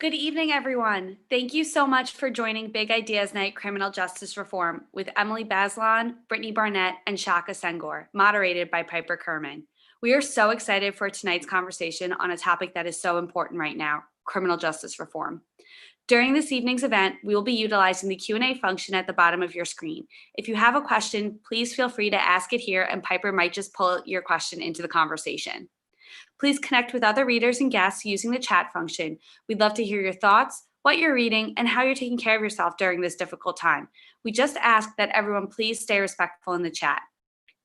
Good evening, everyone. Thank you so much for joining Big Ideas Night Criminal Justice Reform with Emily Bazelon, Brittany Barnett, and Shaka Senghor, moderated by Piper Kerman. We are so excited for tonight's conversation on a topic that is so important right now, criminal justice reform. During this evening's event, we will be utilizing the Q&A function at the bottom of your screen. If you have a question, please feel free to ask it here, and Piper might just pull your question into the conversation. Please connect with other readers and guests using the chat function. We'd love to hear your thoughts, what you're reading, and how you're taking care of yourself during this difficult time. We just ask that everyone please stay respectful in the chat.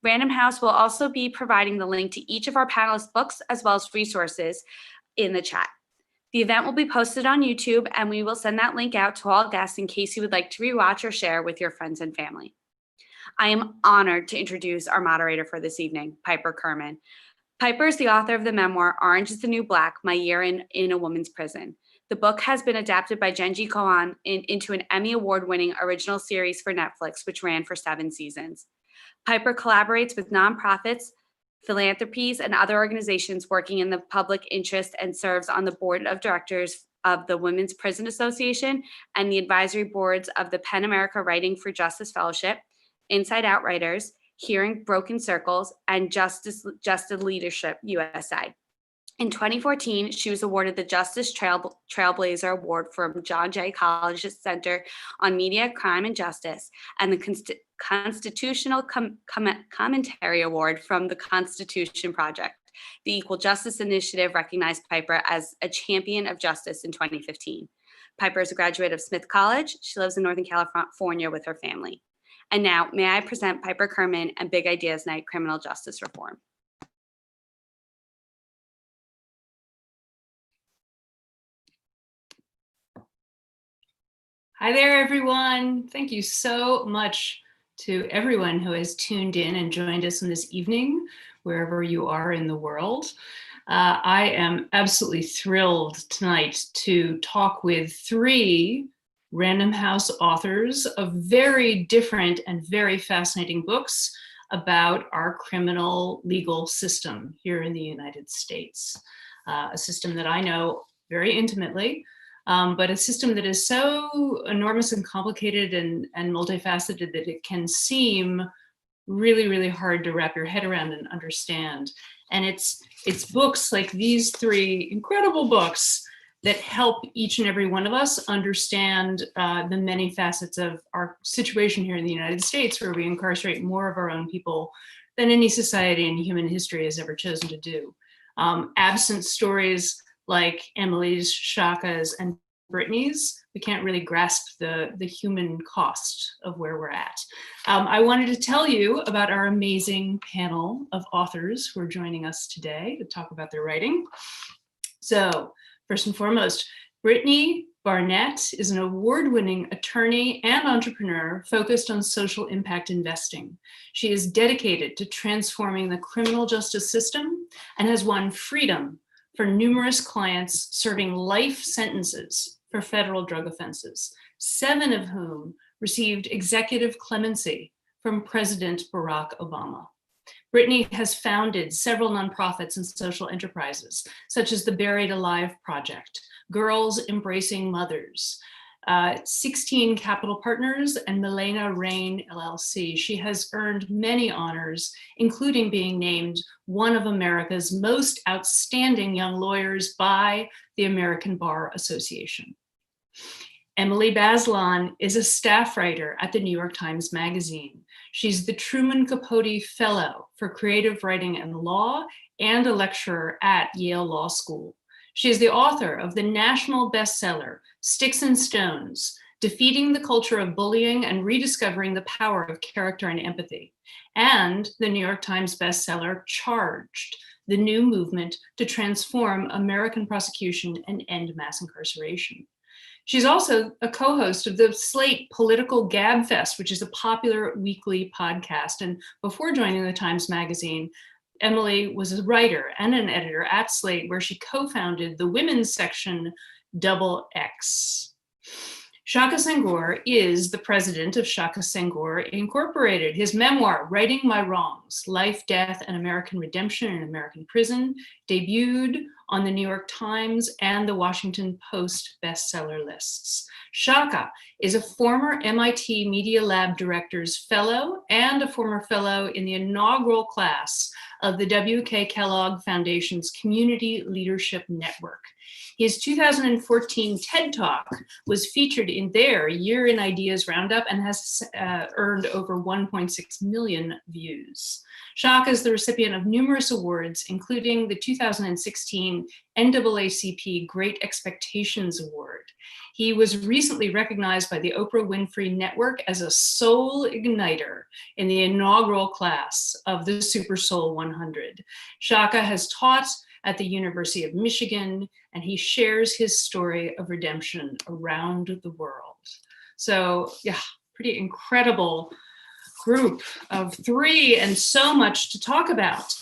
Random House will also be providing the link to each of our panelists' books as well as resources in the chat. The event will be posted on YouTube, and we will send that link out to all guests in case you would like to rewatch or share with your friends and family. I am honored to introduce our moderator for this evening, Piper Kerman. Piper is the author of the memoir, Orange is the New Black, My Year in a Woman's Prison. The book has been adapted by Jenji Kohan into an Emmy Award-winning original series for Netflix, which ran for 7 seasons. Piper collaborates with nonprofits, philanthropies, and other organizations working in the public interest and serves on the board of directors of the Women's Prison Association and the advisory boards of the PEN America Writing for Justice Fellowship, Inside Out Writers, Hearing Broken Circles, and Justed Leadership USA. In 2014, she was awarded the Justice Trailblazer Award from John Jay College's Center on Media, Crime, and Justice, and the Constitutional Commentary Award from the Constitution Project. The Equal Justice Initiative recognized Piper as a champion of justice in 2015. Piper is a graduate of Smith College. She lives in Northern California with her family. And now, may I present Piper Kerman and Big Ideas Night Criminal Justice Reform. Hi there, everyone. Thank you so much to everyone who has tuned in and joined us in this evening, wherever you are in the world. I am absolutely thrilled tonight to talk with 3 Random House authors of very different and very fascinating books about our criminal legal system here in the United States. A system that I know very intimately, but a system that is so enormous and complicated and multifaceted that it can seem really, really hard to wrap your head around and understand. And it's books like these 3 incredible books that help each and every one of us understand the many facets of our situation here in the United States, where we incarcerate more of our own people than any society in human history has ever chosen to do. Absent stories like Emily's, Shaka's, and Brittany's, we can't really grasp the human cost of where we're at. I wanted to tell you about our amazing panel of authors who are joining us today to talk about their writing. So, first and foremost, Brittany Barnett is an award-winning attorney and entrepreneur focused on social impact investing. She is dedicated to transforming the criminal justice system and has won freedom for numerous clients serving life sentences for federal drug offenses, 7 of whom received executive clemency from President Barack Obama. Brittany has founded several nonprofits and social enterprises, such as the Buried Alive Project, Girls Embracing Mothers, 16 Capital Partners, and Milena Rain LLC. She has earned many honors, including being named one of America's most outstanding young lawyers by the American Bar Association. Emily Bazelon is a staff writer at the New York Times Magazine. She's the Truman Capote Fellow for Creative Writing and Law and a lecturer at Yale Law School. She is the author of the national bestseller, Sticks and Stones, Defeating the Culture of Bullying and Rediscovering the Power of Character and Empathy, and the New York Times bestseller, Charged, the New Movement to Transform American Prosecution and End Mass Incarceration. She's also a co-host of the Slate Political Gabfest, which is a popular weekly podcast. And before joining the Times Magazine, Emily was a writer and an editor at Slate, where she co-founded the women's section XX. Shaka Senghor is the president of Shaka Senghor Incorporated. His memoir, Righting My Wrongs, Life, Death, and American Redemption in American Prison, debuted on the New York Times and the Washington Post bestseller lists. Shaka is a former MIT Media Lab Director's Fellow and a former fellow in the inaugural class of the W.K. Kellogg Foundation's Community Leadership Network. His 2014 TED Talk was featured in their Year in Ideas Roundup and has earned over 1.6 million views. Shaka is the recipient of numerous awards, including the 2016 NAACP Great Expectations Award. He was recently recognized by the Oprah Winfrey Network as a soul igniter in the inaugural class of the Super Soul 100. Shaka has taught at the University of Michigan, and he shares his story of redemption around the world. So yeah, pretty incredible group of three and so much to talk about.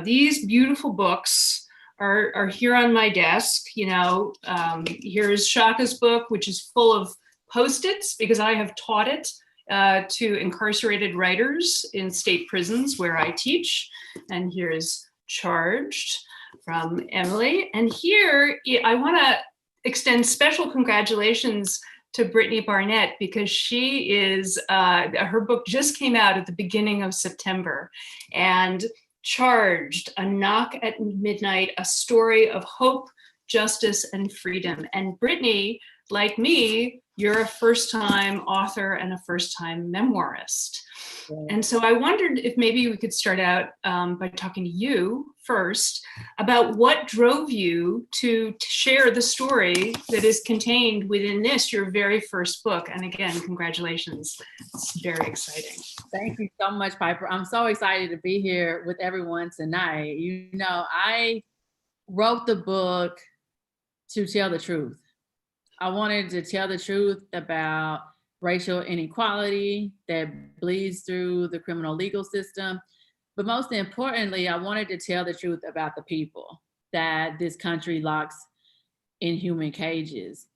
These beautiful books are here on my desk. Here's Shaka's book, which is full of Post-its because I have taught it to incarcerated writers in state prisons where I teach. And here's Charged from Emily. And here I want to extend special congratulations to Brittany Barnett because she is, her book just came out at the beginning of September. And Charged, A Knock at Midnight, a story of hope, justice, and freedom. And Brittany, like me, you're a first-time author and a first-time memoirist. And so I wondered if maybe we could start out by talking to you first about what drove you to share the story that is contained within this, your very first book. And again, congratulations. It's very exciting. Thank you so much, Piper. I'm so excited to be here with everyone tonight. I wrote the book to tell the truth. I wanted to tell the truth about racial inequality that bleeds through the criminal legal system. But most importantly, I wanted to tell the truth about the people that this country locks in human cages.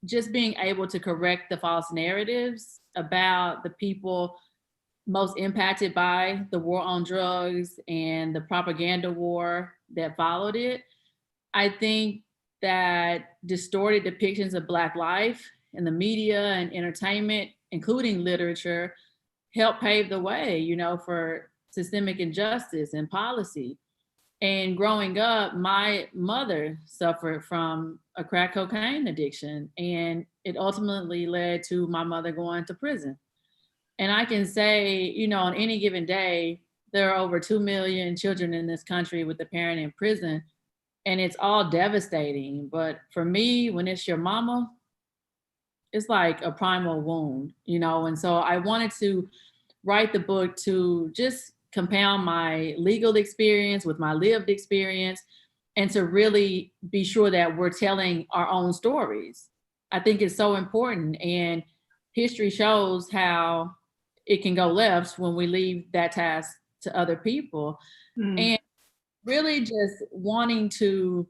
Just being able to correct the false narratives about the people most impacted by the war on drugs and the propaganda war that followed it. I think that distorted depictions of Black life in the media and entertainment, including literature, help pave the way, for systemic injustice and policy. And growing up, my mother suffered from a crack cocaine addiction, and it ultimately led to my mother going to prison. And I can say, on any given day, there are over 2 million children in this country with a parent in prison, and it's all devastating. But for me, when it's your mama, it's like a primal wound, and so I wanted to write the book to just compound my legal experience with my lived experience and to really be sure that we're telling our own stories. I think it's so important, and history shows how it can go left when we leave that task to other people. And really just wanting to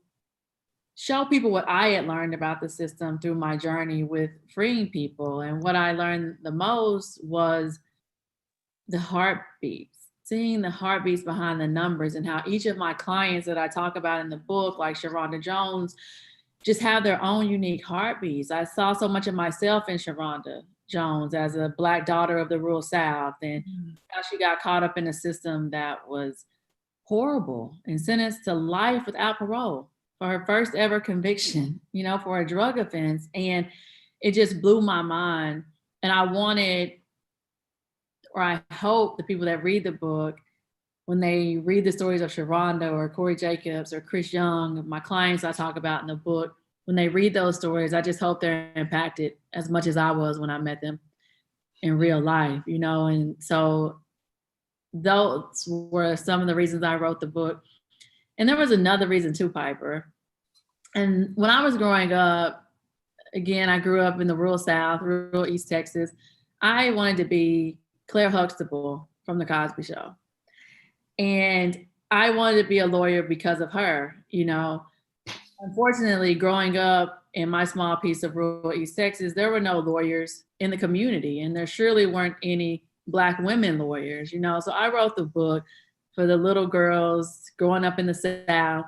show people what I had learned about the system through my journey with freeing people. And what I learned the most was the heartbeats, seeing the heartbeats behind the numbers, and how each of my clients that I talk about in the book, like Sharonda Jones, just have their own unique heartbeats. I saw so much of myself in Sharonda Jones as a Black daughter of the rural South, and how she got caught up in a system that was horrible and sentenced to life without parole for her first ever conviction, for a drug offense. And it just blew my mind. And I wanted, or I hope the people that read the book, when they read the stories of Sharonda or Corey Jacobs or Chris Young, my clients I talk about in the book, when they read those stories, I just hope they're impacted as much as I was when I met them in real life, And so those were some of the reasons I wrote the book. And there was another reason too, Piper. And when I was growing up, again, I grew up in the rural South, rural East Texas. I wanted to be Claire Huxtable from The Cosby Show. And I wanted to be a lawyer because of her, Unfortunately, growing up in my small piece of rural East Texas, there were no lawyers in the community, and there surely weren't any Black women lawyers, So I wrote the book for the little girls growing up in the South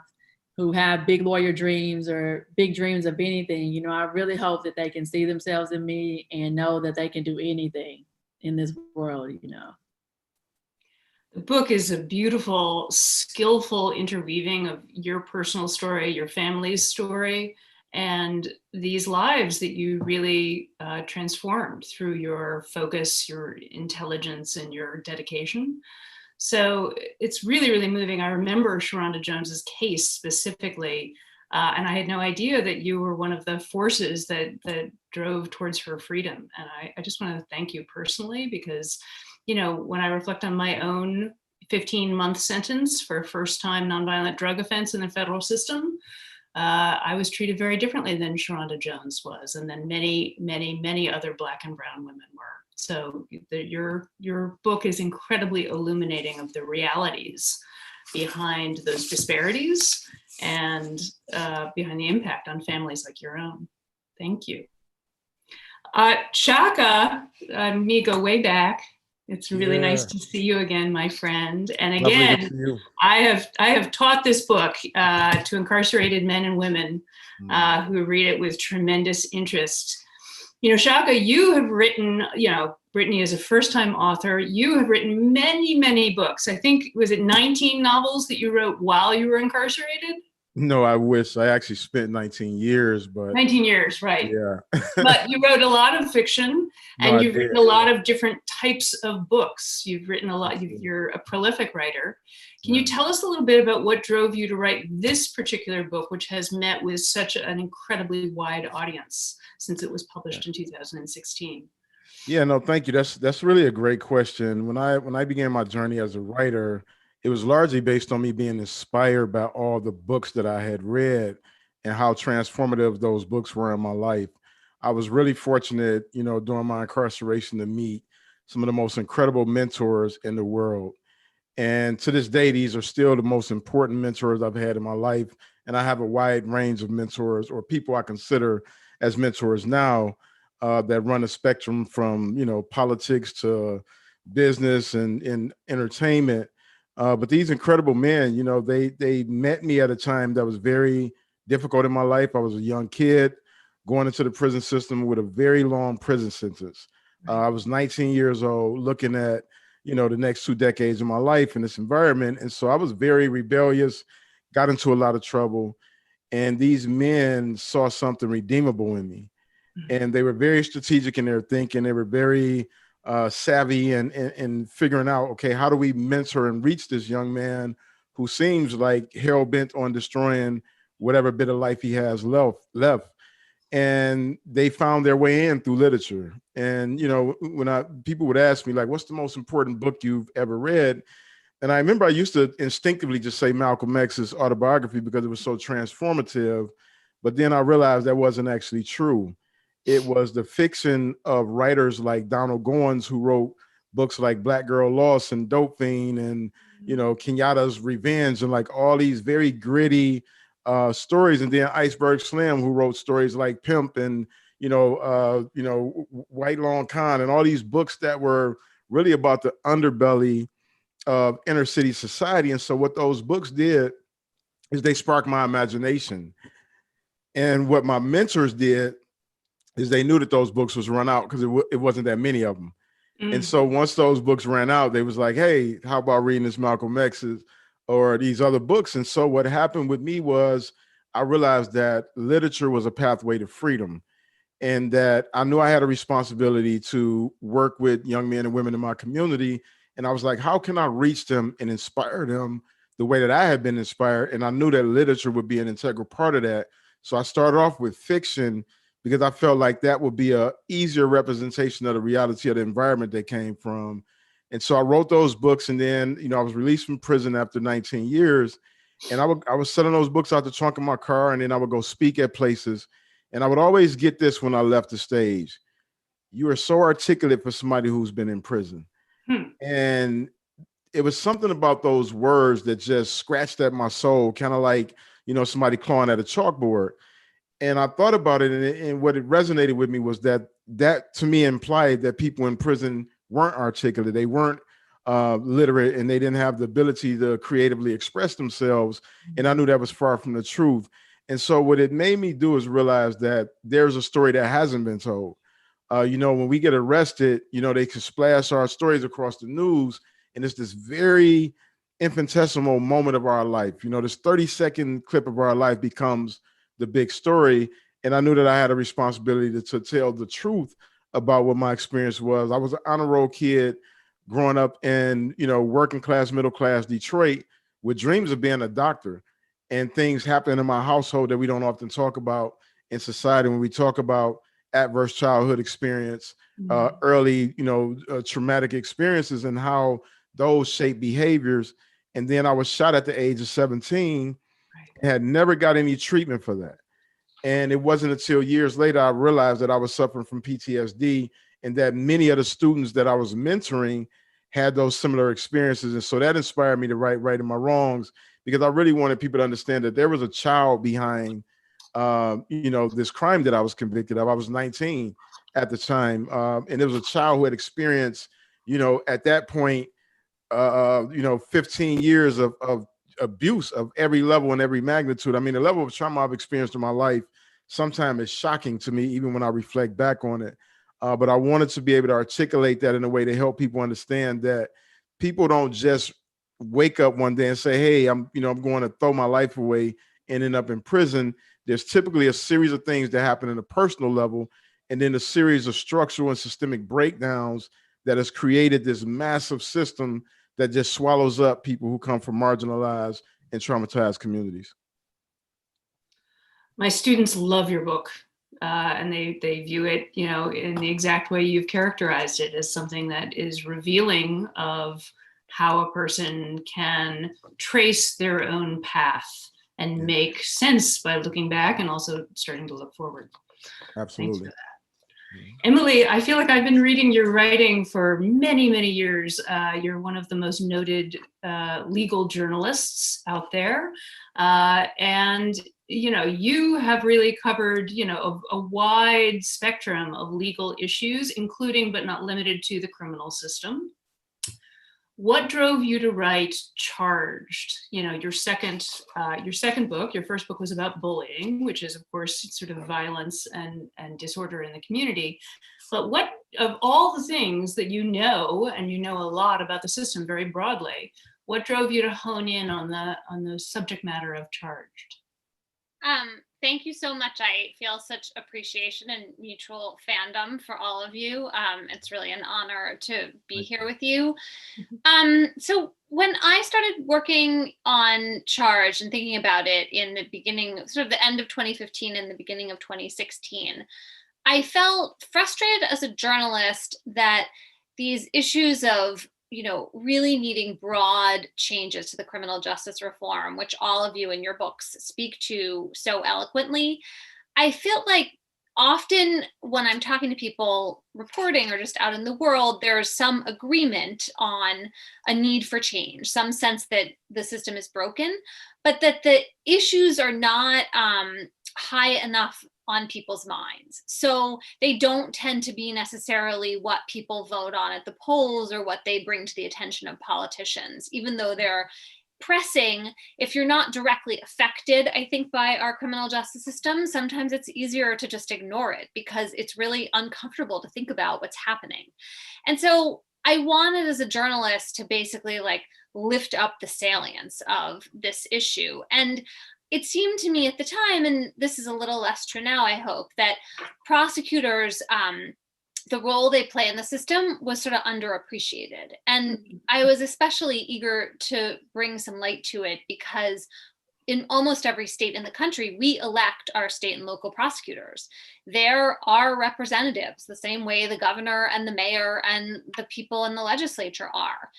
who have big lawyer dreams or big dreams of anything. You know, I really hope that they can see themselves in me and know that they can do anything in this world, you know. The book is a beautiful, skillful interweaving of your personal story, your family's story, and these lives that you really transformed through your focus, your intelligence, and your dedication. So it's really, really moving. I remember Sharonda Jones's case specifically, and I had no idea that you were one of the forces that drove towards her freedom. And I just want to thank you personally, because, you know, when I reflect on my own 15-month sentence for a first-time nonviolent drug offense in the federal system, I was treated very differently than Sharonda Jones was, and then many, many, many other Black and brown women were. So your book is incredibly illuminating of the realities behind those disparities and behind the impact on families like your own. Thank you. Shaka, me go way back. It's really nice to see you again, my friend. And again, I have taught this book to incarcerated men and women who read it with tremendous interest. You know, Shaka, you have written, you know, Brittany is a first-time author. You have written many, many books. I think, was it 19 novels that you wrote while you were incarcerated? No, I wish. I actually spent 19 years, but 19 years, right? Yeah. But you wrote a lot of fiction, and you've written a lot of different types of books. You've written a lot. You're a prolific writer. Can you tell us a little bit about what drove you to write this particular book, which has met with such an incredibly wide audience since it was published in 2016? Yeah, no, thank you. That's really a great question. When I began my journey as a writer, it was largely based on me being inspired by all the books that I had read and how transformative those books were in my life. I was really fortunate, you know, during my incarceration to meet some of the most incredible mentors in the world. And to this day, these are still the most important mentors I've had in my life. And I have a wide range of mentors, or people I consider as mentors now, that run a spectrum from, you know, politics to business and entertainment. But these incredible men, you know, they met me at a time that was very difficult in my life. I was a young kid going into the prison system with a very long prison sentence. I was 19 years old, looking at, you know, the next 2 decades of my life in this environment. And so I was very rebellious, got into a lot of trouble. And these men saw something redeemable in me. And they were very strategic in their thinking. They were very savvy and figuring out, okay, how do we mentor and reach this young man who seems like hell-bent on destroying whatever bit of life he has left. And they found their way in through literature. And, you know, when people would ask me, like, what's the most important book you've ever read? And I remember I used to instinctively just say Malcolm X's autobiography because it was so transformative. But then I realized that wasn't actually true. It was the fiction of writers like Donald Goines, who wrote books like Black Girl Lost and Dope Fiend and, you know, Kenyatta's Revenge and like all these very gritty stories. And then Iceberg Slim, who wrote stories like Pimp and, White Long Con and all these books that were really about the underbelly of inner city society. And so what those books did is they sparked my imagination. And what my mentors did is they knew that those books was run out because it wasn't that many of them. And so once those books ran out, they was like, hey, how about reading this Malcolm X's or these other books? And so what happened with me was I realized that literature was a pathway to freedom, and that I knew I had a responsibility to work with young men and women in my community. And I was like, how can I reach them and inspire them the way that I had been inspired? And I knew that literature would be an integral part of that. So I started off with fiction because I felt like that would be a easier representation of the reality of the environment they came from. And so I wrote those books, and then, you know, I was released from prison after 19 years, and I was selling those books out the trunk of my car, and then I would go speak at places. And I would always get this when I left the stage: you are so articulate for somebody who's been in prison. And it was something about those words that just scratched at my soul, kind of like, you know, somebody clawing at a chalkboard. And I thought about it, and what it resonated with me was that to me implied that people in prison weren't articulate. They weren't literate, and they didn't have the ability to creatively express themselves. And I knew that was far from the truth. And so what it made me do is realize that there's a story that hasn't been told. When we get arrested, they can splash our stories across the news, and it's this very infinitesimal moment of our life. This 30-second clip of our life becomes the big story. And I knew that I had a responsibility to tell the truth about what my experience was. I was an honor roll kid growing up in, working class, middle class Detroit with dreams of being a doctor. And things happen in my household that we don't often talk about in society when we talk about adverse childhood experience, early, traumatic experiences, and how those shape behaviors. And then I was shot at the age of 17 and had never got any treatment for that. And it wasn't until years later I realized that I was suffering from PTSD, and that many of the students that I was mentoring had those similar experiences. And so that inspired me to write Righting My Wrongs, because I really wanted people to understand that there was a child behind, this crime that I was convicted of. I was 19 at the time. And there was a child who had experienced, at that point, 15 years of abuse of every level and every magnitude. I mean, the level of trauma I've experienced in my life sometimes is shocking to me, even when I reflect back on it. But I wanted to be able to articulate that in a way to help people understand that people don't just wake up one day and say, hey, I'm going to throw my life away and end up in prison. There's typically a series of things that happen in a personal level, and then a series of structural and systemic breakdowns that has created this massive system that just swallows up people who come from marginalized and traumatized communities. My students love your book, and they view it, in the exact way you've characterized it, as something that is revealing of how a person can trace their own path and make sense by looking back and also starting to look forward. Absolutely. Thanks for that. Emily, I feel like I've been reading your writing for many, many years. You're one of the most noted legal journalists out there. And, you have really covered, a wide spectrum of legal issues, including but not limited to the criminal system. What drove you to write Charged? Your second book. Your first book was about bullying, which is, of course, sort of violence and disorder in the community. But what, of all the things that and you know a lot about the system very broadly, what drove you to hone in on the subject matter of Charged? Thank you so much. I feel such appreciation and mutual fandom for all of you. It's really an honor to be here with you. So when I started working on Charged and thinking about it in the beginning, sort of the end of 2015 and the beginning of 2016, I felt frustrated as a journalist that these issues of really needing broad changes to the criminal justice reform, which all of you in your books speak to so eloquently. I feel like often when I'm talking to people reporting or just out in the world, there's some agreement on a need for change, some sense that the system is broken, but that the issues are not high enough on people's minds. So they don't tend to be necessarily what people vote on at the polls or what they bring to the attention of politicians, even though they're pressing. If you're not directly affected, I think, by our criminal justice system, sometimes it's easier to just ignore it because it's really uncomfortable to think about what's happening. And so I wanted, as a journalist, to basically lift up the salience of this issue. And it seemed to me at the time, and this is a little less true now, I hope, that prosecutors, the role they play in the system was sort of underappreciated. And I was especially eager to bring some light to it because in almost every state in the country, we elect our state and local prosecutors. They're our representatives, the same way the governor and the mayor and the people in the legislature are.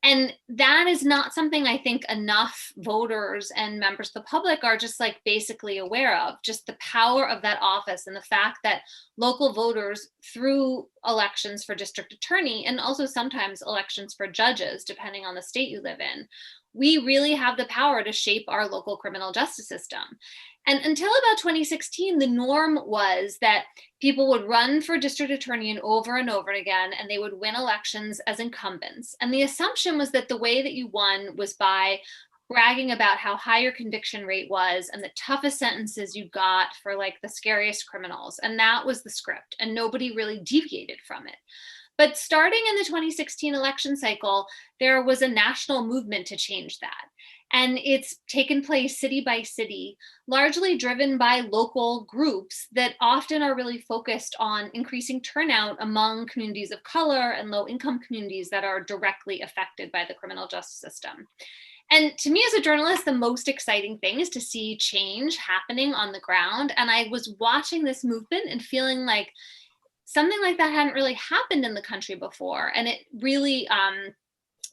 And that is not something I think enough voters and members of the public are just basically aware of, just the power of that office and the fact that local voters, through elections for district attorney and also sometimes elections for judges, depending on the state you live in, we really have the power to shape our local criminal justice system. And until about 2016, the norm was that people would run for district attorney and over again, and they would win elections as incumbents. And the assumption was that the way that you won was by bragging about how high your conviction rate was and the toughest sentences you got for like the scariest criminals. And that was the script, and nobody really deviated from it. But starting in the 2016 election cycle, there was a national movement to change that. And it's taken place city by city, largely driven by local groups that often are really focused on increasing turnout among communities of color and low-income communities that are directly affected by the criminal justice system. And to me as a journalist, the most exciting thing is to see change happening on the ground. And I was watching this movement and feeling like something like that hadn't really happened in the country before. And it really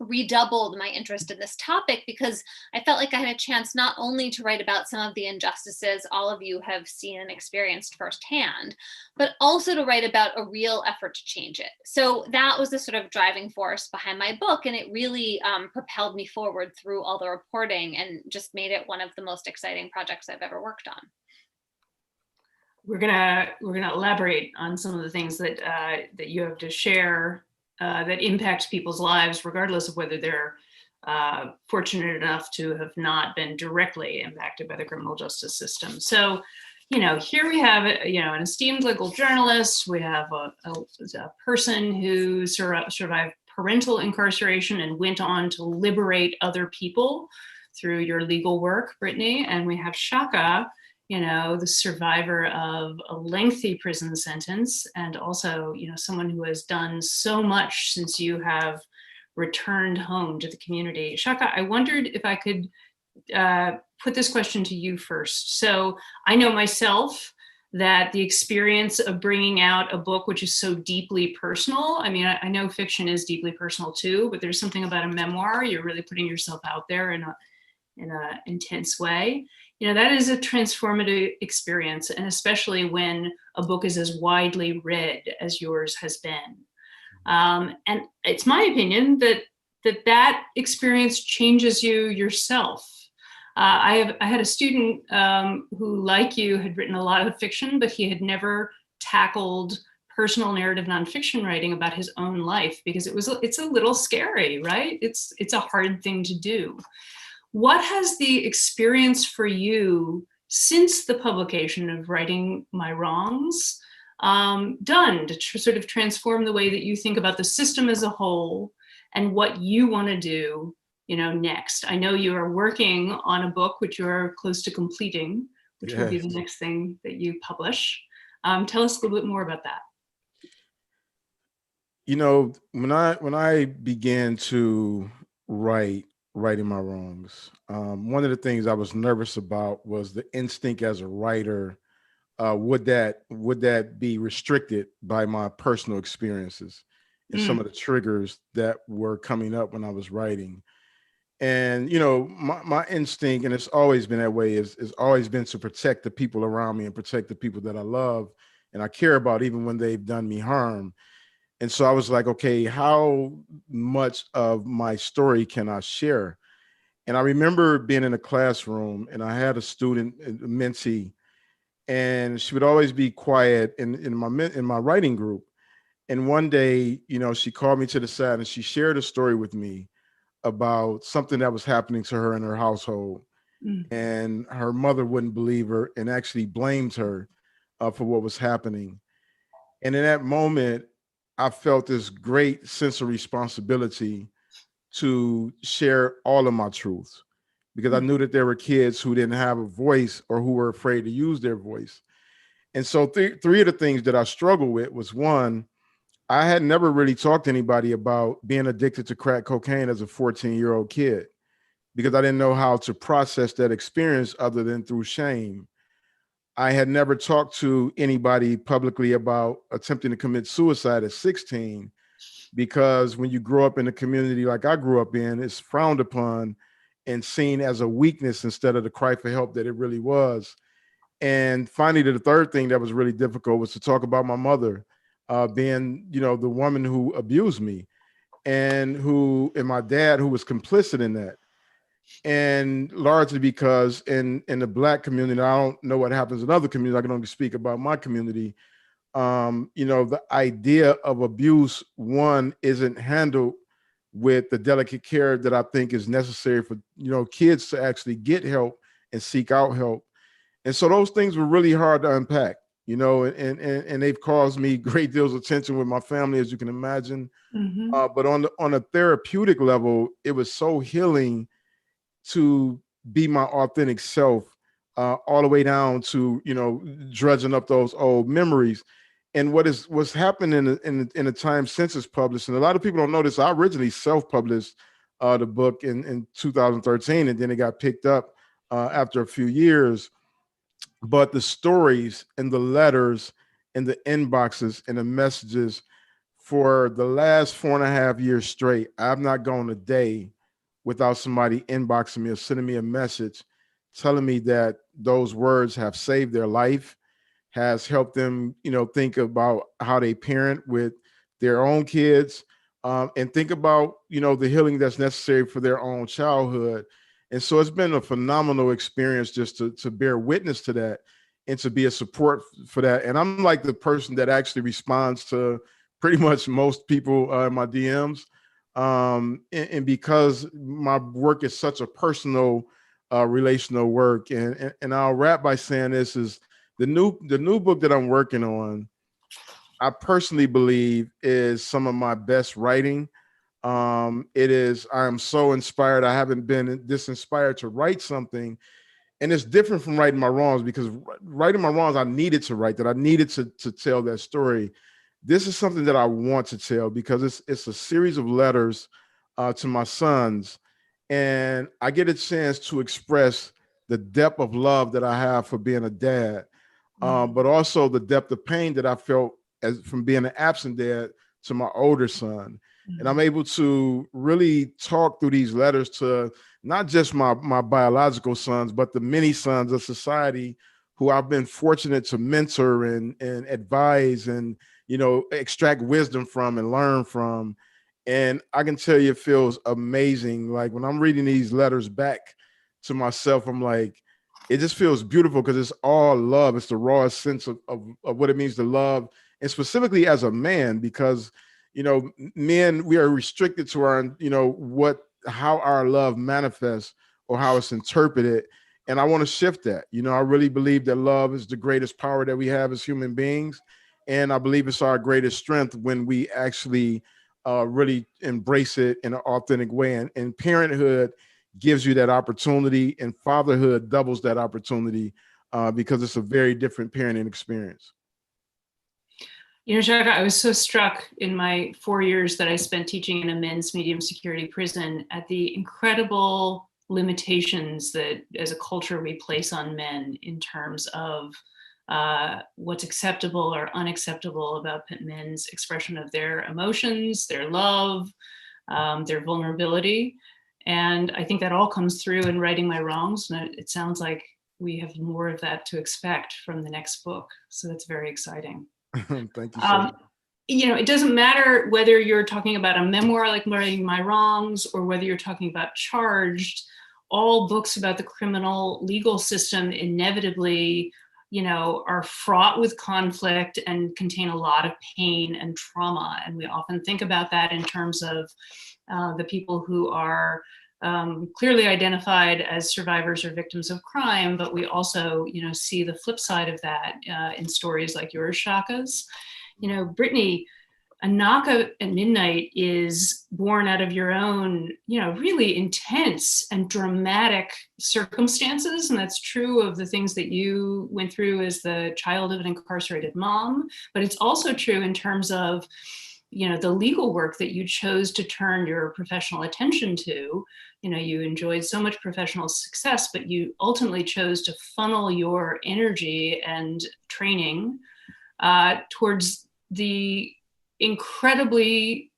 redoubled my interest in this topic, because I felt like I had a chance not only to write about some of the injustices all of you have seen and experienced firsthand, but also to write about a real effort to change it. So that was the sort of driving force behind my book, and it really propelled me forward through all the reporting and just made it one of the most exciting projects I've ever worked on. We're gonna elaborate on some of the things that that you have to share that impact people's lives, regardless of whether they're fortunate enough to have not been directly impacted by the criminal justice system. So, you know, here we have, an esteemed legal journalist. We have a person who survived parental incarceration and went on to liberate other people through your legal work, Brittany. And we have Shaka, the survivor of a lengthy prison sentence, and also, someone who has done so much since you have returned home to the community. Shaka, I wondered if I could put this question to you first. So I know myself that the experience of bringing out a book which is so deeply personal, I mean, I know fiction is deeply personal too, but there's something about a memoir, you're really putting yourself out there in a intense way. That is a transformative experience, and especially when a book is as widely read as yours has been. And it's my opinion that experience changes you yourself. I had a student who, like you, had written a lot of fiction, but he had never tackled personal narrative nonfiction writing about his own life because it's a little scary, right? It's a hard thing to do. What has the experience for you since the publication of Righting My Wrongs done to sort of transform the way that you think about the system as a whole and what you want to do, next? I know you are working on a book which you are close to completing, which will be the next thing that you publish. Tell us a little bit more about that. When I began to Righting My Wrongs, one of the things I was nervous about was the instinct as a writer. Would that be restricted by my personal experiences and some of the triggers that were coming up when I was writing? And my instinct, and it's always been that way, is always been to protect the people around me and protect the people that I love and I care about, even when they've done me harm. And so I was like, okay, how much of my story can I share? And I remember being in a classroom, and I had a student, a mentee, and she would always be quiet in my writing group. And one day, she called me to the side and she shared a story with me about something that was happening to her in her household. And her mother wouldn't believe her and actually blamed her for what was happening. And in that moment, I felt this great sense of responsibility to share all of my truths, because I knew that there were kids who didn't have a voice or who were afraid to use their voice. And so three of the things that I struggled with was, one, I had never really talked to anybody about being addicted to crack cocaine as a 14-year-old kid, because I didn't know how to process that experience other than through shame. I had never talked to anybody publicly about attempting to commit suicide at 16, because when you grow up in a community like I grew up in, it's frowned upon and seen as a weakness instead of the cry for help that it really was. And finally, the third thing that was really difficult was to talk about my mother being, the woman who abused me, and my dad who was complicit in that. And largely because in the Black community, I don't know what happens in other communities. I can only speak about my community. The idea of abuse, one, isn't handled with the delicate care that I think is necessary for, kids to actually get help and seek out help. And so those things were really hard to unpack, and they've caused me great deals of tension with my family, as you can imagine. But on a therapeutic level, it was so healing to be my authentic self, all the way down to, dredging up those old memories. And what's happened in the time since it's published, and a lot of people don't know this, I originally self-published the book in 2013, and then it got picked up after a few years. But the stories and the letters and the inboxes and the messages for the last 4.5 years straight, I've not gone a day without somebody inboxing me or sending me a message telling me that those words have saved their life, has helped them, think about how they parent with their own kids, and think about, the healing that's necessary for their own childhood. And so it's been a phenomenal experience just to bear witness to that and to be a support for that. And I'm like the person that actually responds to pretty much most people in my DMs. And because my work is such a personal, relational work. And I'll wrap by saying this is the new book that I'm working on, I personally believe is some of my best writing. I am so inspired. I haven't been this inspired to write something. And it's different from writing my wrongs, because writing my wrongs, I needed to write that. I needed to tell that story. This is something that I want to tell because it's a series of letters to my sons. And I get a chance to express the depth of love that I have for being a dad, but also the depth of pain that I felt from being an absent dad to my older son. And I'm able to really talk through these letters to not just my biological sons, but the many sons of society who I've been fortunate to mentor and advise and, extract wisdom from and learn from. And I can tell you, it feels amazing. Like when I'm reading these letters back to myself, I'm like, it just feels beautiful because it's all love. It's the rawest sense of what it means to love. And specifically as a man, because, men, we are restricted to our, how our love manifests or how it's interpreted. And I want to shift that. I really believe that love is the greatest power that we have as human beings. And I believe it's our greatest strength when we actually really embrace it in an authentic way. And parenthood gives you that opportunity, and fatherhood doubles that opportunity because it's a very different parenting experience. Shaka, I was so struck in my 4 years that I spent teaching in a men's medium security prison at the incredible limitations that as a culture we place on men in terms of what's acceptable or unacceptable about men's expression of their emotions, their love, their vulnerability. And I think that all comes through in Righting My Wrongs. And it sounds like we have more of that to expect from the next book. So that's very exciting. Thank you so much. It doesn't matter whether you're talking about a memoir like Righting My Wrongs or whether you're talking about Charged. All books about the criminal legal system inevitably, are fraught with conflict and contain a lot of pain and trauma. And we often think about that in terms of the people who are clearly identified as survivors or victims of crime, but we also, see the flip side of that in stories like yours, Shaka's. Brittany, Anaka at Midnight is born out of your own, really intense and dramatic circumstances. And that's true of the things that you went through as the child of an incarcerated mom, but it's also true in terms of, the legal work that you chose to turn your professional attention to. You enjoyed so much professional success, but you ultimately chose to funnel your energy and training towards the incredibly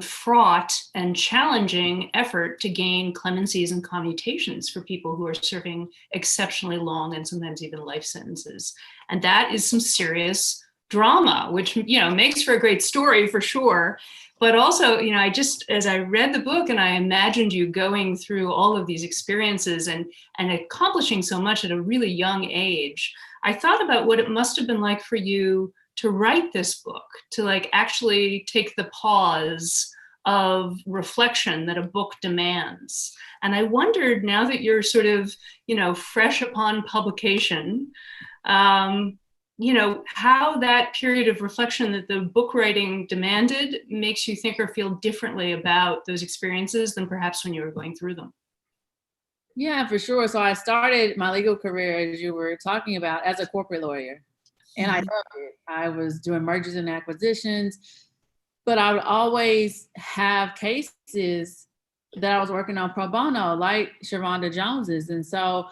fraught and challenging effort to gain clemencies and commutations for people who are serving exceptionally long and sometimes even life sentences. And that is some serious drama, which makes for a great story for sure. But also, you know, as I read the book and I imagined you going through all of these experiences and accomplishing so much at a really young age, I thought about what it must have been like for you to write this book, to like actually take the pause of reflection that a book demands. And I wondered, now that you're sort of, you know, fresh upon publication, you know, how that period of reflection that the book writing demanded makes you think or feel differently about those experiences than perhaps when you were going through them. Yeah, for sure. So I started my legal career, as you were talking about, as a corporate lawyer. And I loved it. I was doing mergers and acquisitions, but I would always have cases that I was working on pro bono, like Sharonda Jones's. And so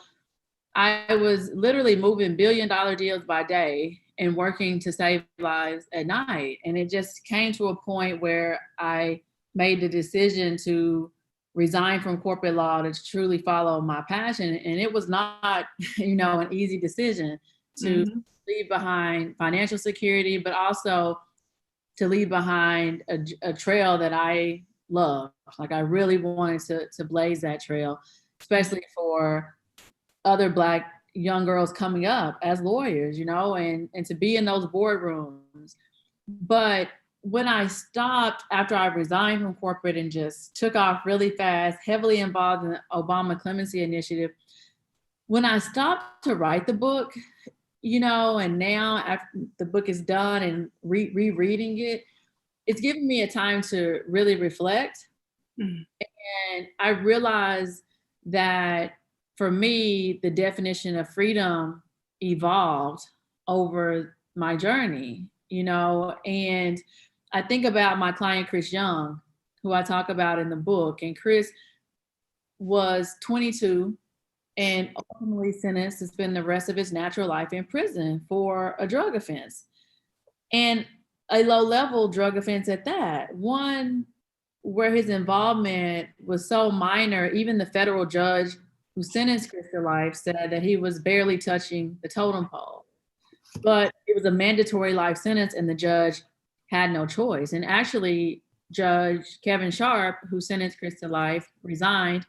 I was literally moving $1 billion deals by day and working to save lives at night. And it just came to a point where I made the decision to resign from corporate law to truly follow my passion. And it was not, you know, an easy decision to leave behind financial security, but also to leave behind a trail that I love. Like I really wanted to blaze that trail, especially for other Black young girls coming up as lawyers, you know, and to be in those boardrooms. But when I stopped after I resigned from corporate and just took off really fast, heavily involved in the Obama clemency initiative, when I stopped to write the book, you know, and now after the book is done and rereading it, it's given me a time to really reflect. And I realized that for me, the definition of freedom evolved over my journey, you know, and I think about my client, Chris Young, who I talk about in the book. And Chris was 22 and ultimately sentenced to spend the rest of his natural life in prison for a drug offense, and a low-level drug offense at that. One where his involvement was so minor, even the federal judge who sentenced Chris to life said that he was barely touching the totem pole. But it was a mandatory life sentence and the judge had no choice. And actually, Judge Kevin Sharp, who sentenced Chris to life, resigned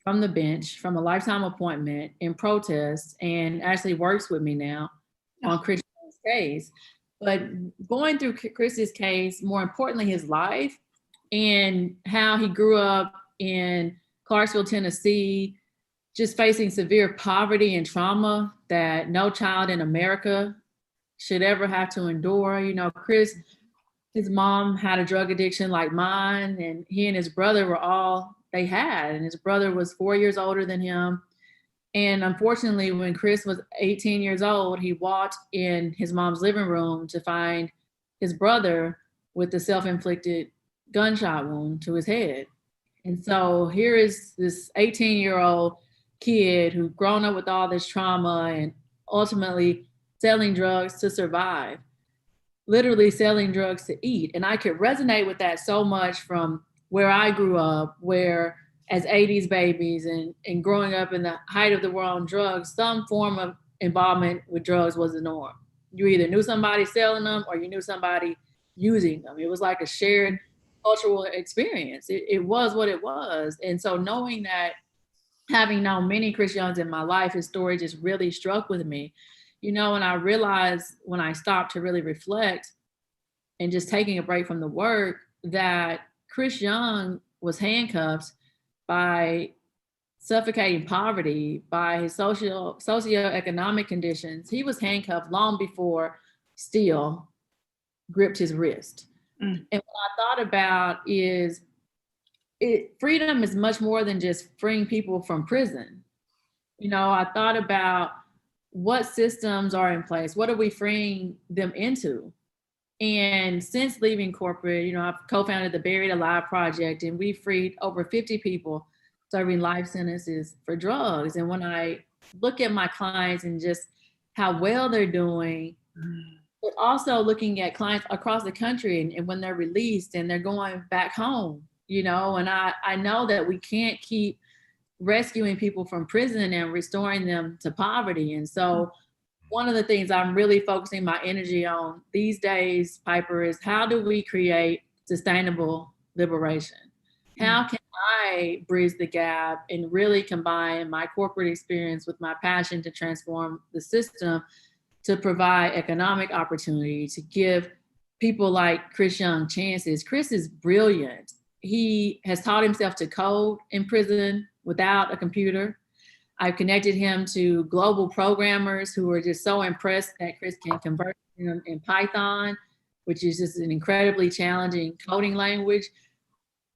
from the bench from a lifetime appointment in protest and actually works with me now on Chris's case. But going through Chris's case, more importantly, his life and how he grew up in Clarksville, Tennessee, just facing severe poverty and trauma that no child in America should ever have to endure. You know, Chris, his mom had a drug addiction like mine, and he and his brother were all they had. And his brother was 4 years older than him. And unfortunately, when Chris was 18 years old, he walked in his mom's living room to find his brother with a self-inflicted gunshot wound to his head. And so here is this 18-year-old kid who's grown up with all this trauma and ultimately selling drugs to survive, literally selling drugs to eat. And I could resonate with that so much from where I grew up, where as 80s babies and growing up in the height of the war on drugs, some form of involvement with drugs was the norm. You either knew somebody selling them or you knew somebody using them. It was like a shared cultural experience. It was what it was. And so knowing that, having known many Chris Youngs in my life, his story just really struck with me. You know, and I realized when I stopped to really reflect and just taking a break from the work that Chris Young was handcuffed by suffocating poverty, by his socioeconomic conditions. He was handcuffed long before steel gripped his wrist. And what I thought about is freedom is much more than just freeing people from prison. You know, I thought about what systems are in place, what are we freeing them into? And since leaving corporate, you know, I've co-founded the Buried Alive Project, and we freed over 50 people serving life sentences for drugs. And when I look at my clients and just how well they're doing, but also looking at clients across the country and when they're released and they're going back home, you know, and I know that we can't keep rescuing people from prison and restoring them to poverty. And so one of the things I'm really focusing my energy on these days, Piper, is how do we create sustainable liberation? How can I bridge the gap and really combine my corporate experience with my passion to transform the system to provide economic opportunity, to give people like Chris Young chances? Chris is brilliant. He has taught himself to code in prison without a computer. I've connected him to global programmers who are just so impressed that Chris can convert in Python, which is just an incredibly challenging coding language.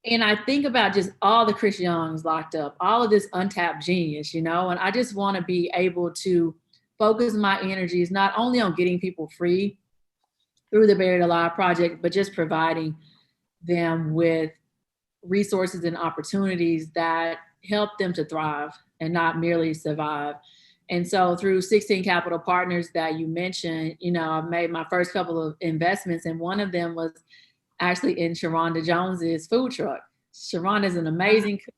And I think about just all the Chris Youngs locked up, all of this untapped genius, and I just want to be able to focus my energies not only on getting people free through the Buried Alive Project, but just providing them with resources and opportunities that help them to thrive and not merely survive. And so through 16 Capital Partners that you mentioned, I've made my first couple of investments, and one of them was actually in Sharonda Jones's food truck. Sharonda is an amazing cook.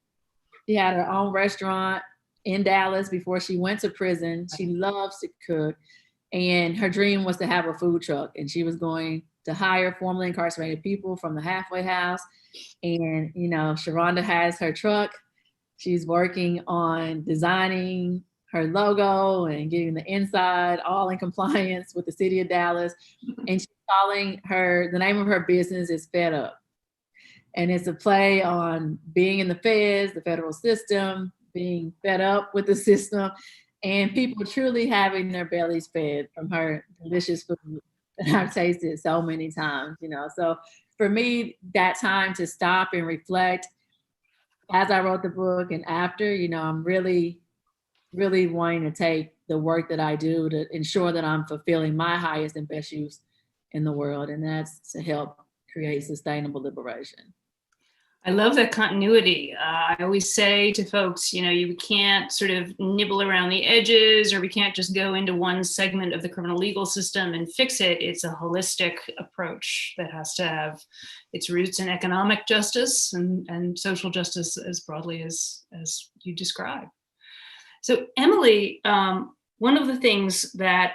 She had her own restaurant in Dallas before she went to prison. She loves to cook, and her dream was to have a food truck, and she was going to hire formerly incarcerated people from the halfway house. And, Sharonda has her truck. She's working on designing her logo and getting the inside all in compliance with the city of Dallas. And she's calling the name of her business is Fed Up. And it's a play on being in the feds, the federal system, being fed up with the system, and people truly having their bellies fed from her delicious food that I've tasted so many times, So for me, that time to stop and reflect as I wrote the book and after, I'm really wanting to take the work that I do to ensure that I'm fulfilling my highest and best use in the world. And that's to help create sustainable liberation. I love that continuity. I always say to folks, you can't sort of nibble around the edges, or we can't just go into one segment of the criminal legal system and fix it. It's a holistic approach that has to have its roots in economic justice and social justice as broadly as you describe. So Emily, one of the things that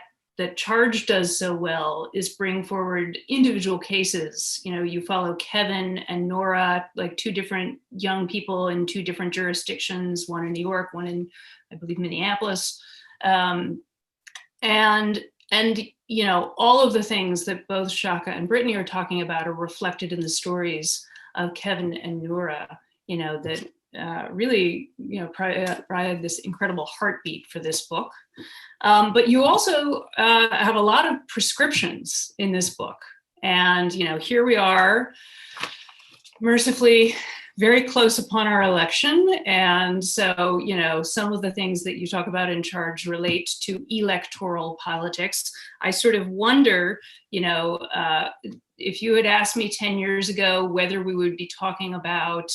Charge does so well is bring forward individual cases. You follow Kevin and Nora, like two different young people in two different jurisdictions, one in New York, one in, I believe, Minneapolis. And all of the things that both Shaka and Brittany are talking about are reflected in the stories of Kevin and Nora, that really, provided this incredible heartbeat for this book. But you also have a lot of prescriptions in this book. And, here we are, mercifully, very close upon our election. And so, some of the things that you talk about in Charge relate to electoral politics. I sort of wonder, if you had asked me 10 years ago whether we would be talking about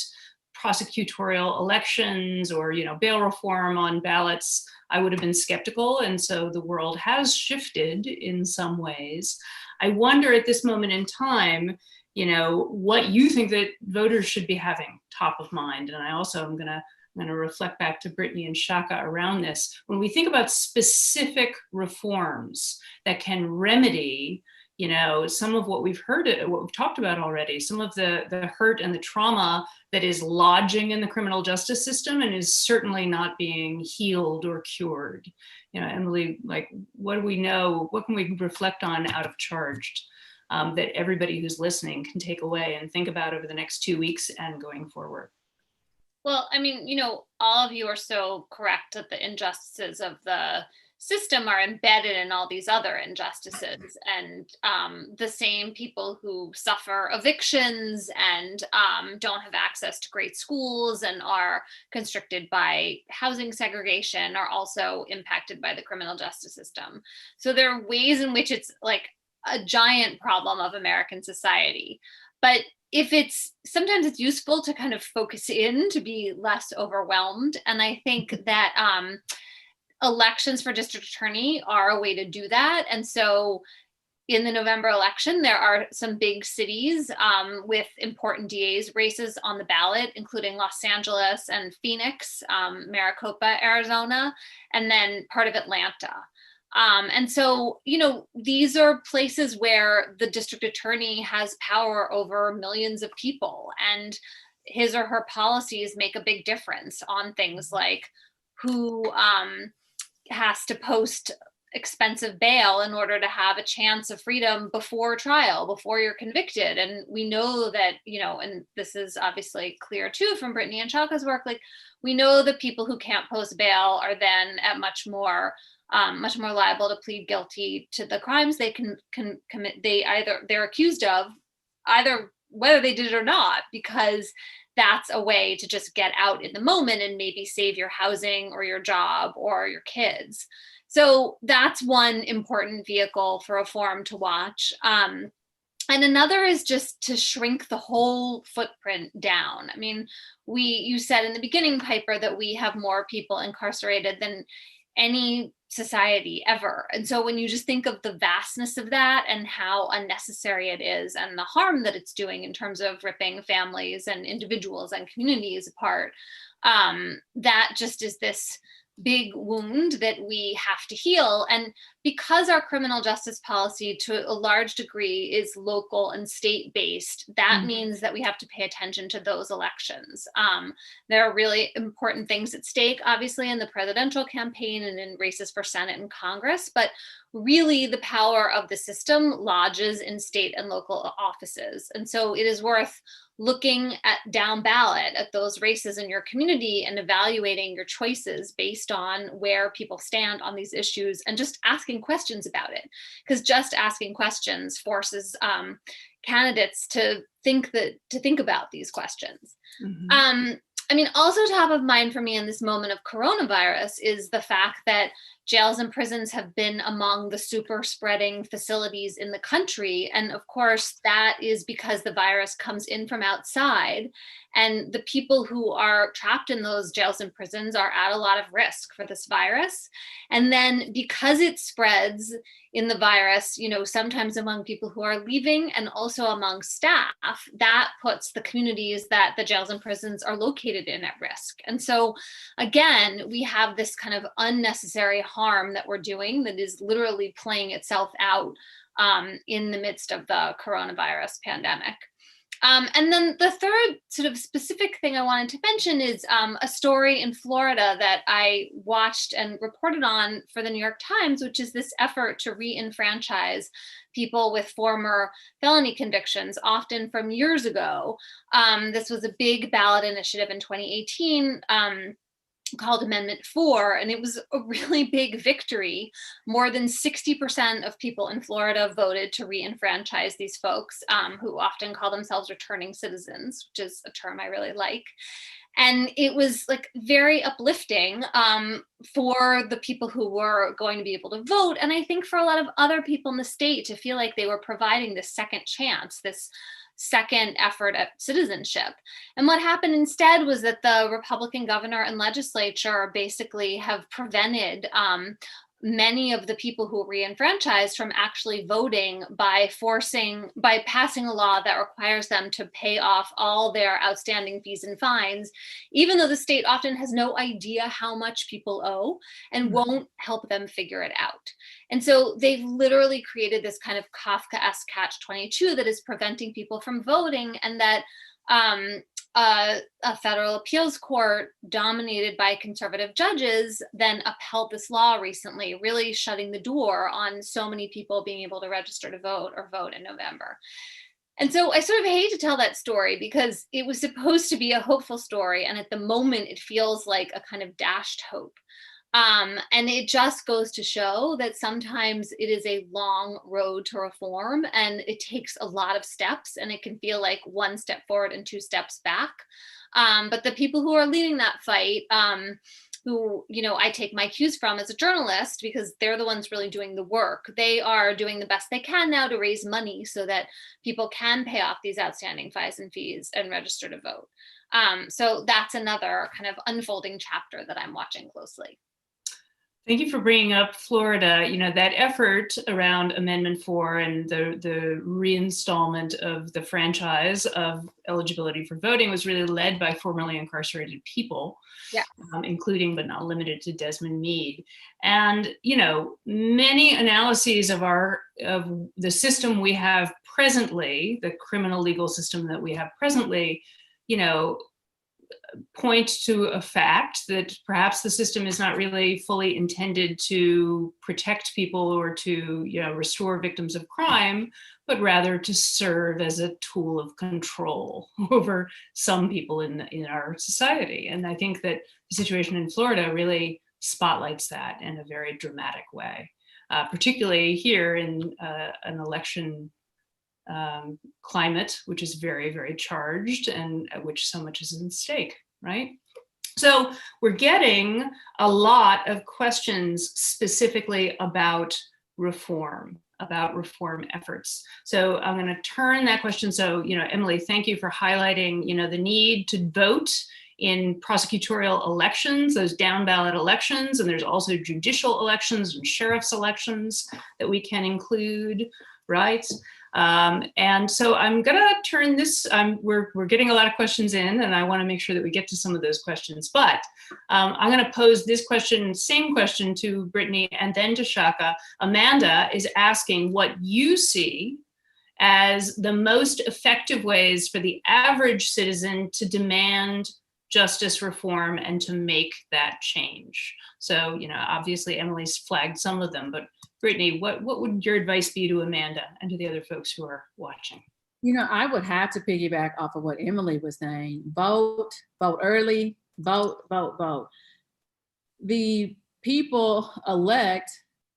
prosecutorial elections or, bail reform on ballots, I would have been skeptical. And so the world has shifted in some ways. I wonder at this moment in time, what you think that voters should be having top of mind. And I also am going to reflect back to Brittany and Shaka around this. When we think about specific reforms that can remedy some of what we've heard, what we've talked about already, some of the hurt and the trauma that is lodging in the criminal justice system and is certainly not being healed or cured. Emily, what do we know? What can we reflect on out of Charged that everybody who's listening can take away and think about over the next 2 weeks and going forward? Well, all of you are so correct that the injustices of the system are embedded in all these other injustices, and the same people who suffer evictions and don't have access to great schools and are constricted by housing segregation are also impacted by the criminal justice system. So there are ways in which it's like a giant problem of American society. But sometimes it's useful to kind of focus in to be less overwhelmed. And I think that elections for district attorney are a way to do that. And so in the November election, there are some big cities with important DA's races on the ballot, including Los Angeles and Phoenix, Maricopa, Arizona, and then part of Atlanta. And so, these are places where the district attorney has power over millions of people, and his or her policies make a big difference on things like who has to post expensive bail in order to have a chance of freedom before trial, before you're convicted. And we know that, and this is obviously clear too from Brittany and Shaka's work, like we know that people who can't post bail are then at much more liable to plead guilty to the crimes they can commit. They're accused of, either whether they did it or not, because that's a way to just get out in the moment and maybe save your housing or your job or your kids. So that's one important vehicle for reform to watch. And another is just to shrink the whole footprint down. I mean, you said in the beginning, Piper, that we have more people incarcerated than any society ever. And so when you just think of the vastness of that and how unnecessary it is and the harm that it's doing in terms of ripping families and individuals and communities apart, that just is this big wound that we have to heal. And because our criminal justice policy to a large degree is local and state based, that means that we have to pay attention to those elections. There are really important things at stake, obviously, in the presidential campaign and in races for Senate and Congress, but really the power of the system lodges in state and local offices. And so it is worth looking at down ballot at those races in your community and evaluating your choices based on where people stand on these issues and just asking questions about it. Because just asking questions forces candidates to think about these questions. Also top of mind for me in this moment of coronavirus is the fact that jails and prisons have been among the super spreading facilities in the country. And of course, that is because the virus comes in from outside. And the people who are trapped in those jails and prisons are at a lot of risk for this virus. And then because it spreads in the virus, sometimes among people who are leaving and also among staff, that puts the communities that the jails and prisons are located in at risk. And so again, we have this kind of unnecessary harm that we're doing that is literally playing itself out in the midst of the coronavirus pandemic. And then the third sort of specific thing I wanted to mention is a story in Florida that I watched and reported on for the New York Times, which is this effort to re-enfranchise people with former felony convictions, often from years ago. This was a big ballot initiative in 2018. Called Amendment 4, and it was a really big victory. More than 60% of people in Florida voted to re-enfranchise these folks who often call themselves returning citizens, which is a term I really like. And it was like very uplifting for the people who were going to be able to vote. And I think for a lot of other people in the state to feel like they were providing this second chance, this second effort at citizenship. And what happened instead was that the Republican governor and legislature basically have prevented many of the people who were re-enfranchised from actually voting by passing a law that requires them to pay off all their outstanding fees and fines, even though the state often has no idea how much people owe and won't help them figure it out. And so they've literally created this kind of Kafkaesque catch-22 that is preventing people from voting, and that a federal appeals court dominated by conservative judges then upheld this law recently, really shutting the door on so many people being able to register to vote or vote in November. And so I sort of hate to tell that story because it was supposed to be a hopeful story, and at the moment it feels like a kind of dashed hope. And it just goes to show that sometimes it is a long road to reform, and it takes a lot of steps, and it can feel like one step forward and two steps back. But the people who are leading that fight, who, I take my cues from as a journalist, because they're the ones really doing the work. They are doing the best they can now to raise money so that people can pay off these outstanding fines and fees and register to vote. So that's another kind of unfolding chapter that I'm watching closely. Thank you for bringing up Florida. You know, that effort around Amendment 4 and the reinstallment of the franchise of eligibility for voting was really led by formerly incarcerated people, Yeah. Including but not limited to Desmond Meade. And, you know, many analyses of the system we have presently, the criminal legal system that we have presently, you know, point to a fact that perhaps the system is not really fully intended to protect people or to, you know, restore victims of crime, but rather to serve as a tool of control over some people in our society. And I think that the situation in Florida really spotlights that in a very dramatic way, particularly here in an election climate, which is very, very charged and at which so much is at stake, right? So we're getting a lot of questions specifically about reform efforts. So I'm going to turn that question. So, you know, Emily, thank you for highlighting, you know, the need to vote in prosecutorial elections, those down ballot elections, and there's also judicial elections and sheriff's elections that we can include, right? And so I'm gonna turn this, we're getting a lot of questions in and I wanna make sure that we get to some of those questions, but I'm gonna pose this question, same question to Brittany and then to Shaka. Amanda is asking what you see as the most effective ways for the average citizen to demand justice reform and to make that change. So, you know, obviously Emily's flagged some of them, but Brittany, what would your advice be to Amanda and to the other folks who are watching? You know, I would have to piggyback off of what Emily was saying. Vote early, vote. The people elect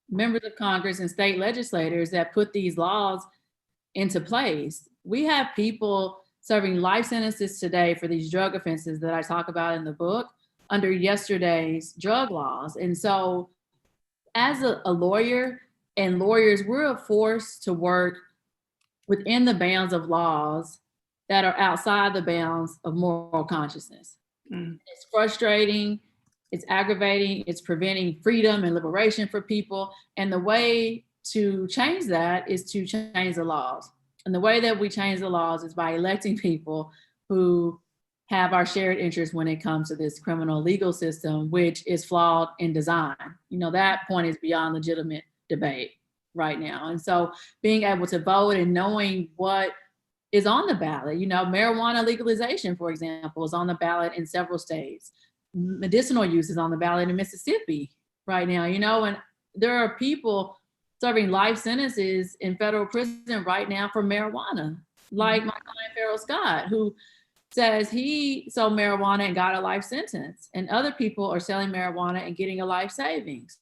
members of Congress and state legislators that put these laws into place. We have people serving life sentences today for these drug offenses that I talk about in the book under yesterday's drug laws. And so as a lawyer and lawyers, we're forced to work within the bounds of laws that are outside the bounds of moral consciousness. It's frustrating, it's aggravating, it's preventing freedom and liberation for people. And the way to change that is to change the laws. And the way that we change the laws is by electing people who have our shared interest when it comes to this criminal legal system, which is flawed in design. You know, that point is beyond legitimate debate right now. And so being able to vote and knowing what is on the ballot, you know, marijuana legalization, for example, is on the ballot in several states. Medicinal use is on the ballot in Mississippi right now, you know, and there are people serving life sentences in federal prison right now for marijuana, like my client Farrell Scott, who says he sold marijuana and got a life sentence, and other people are selling marijuana and getting a life savings.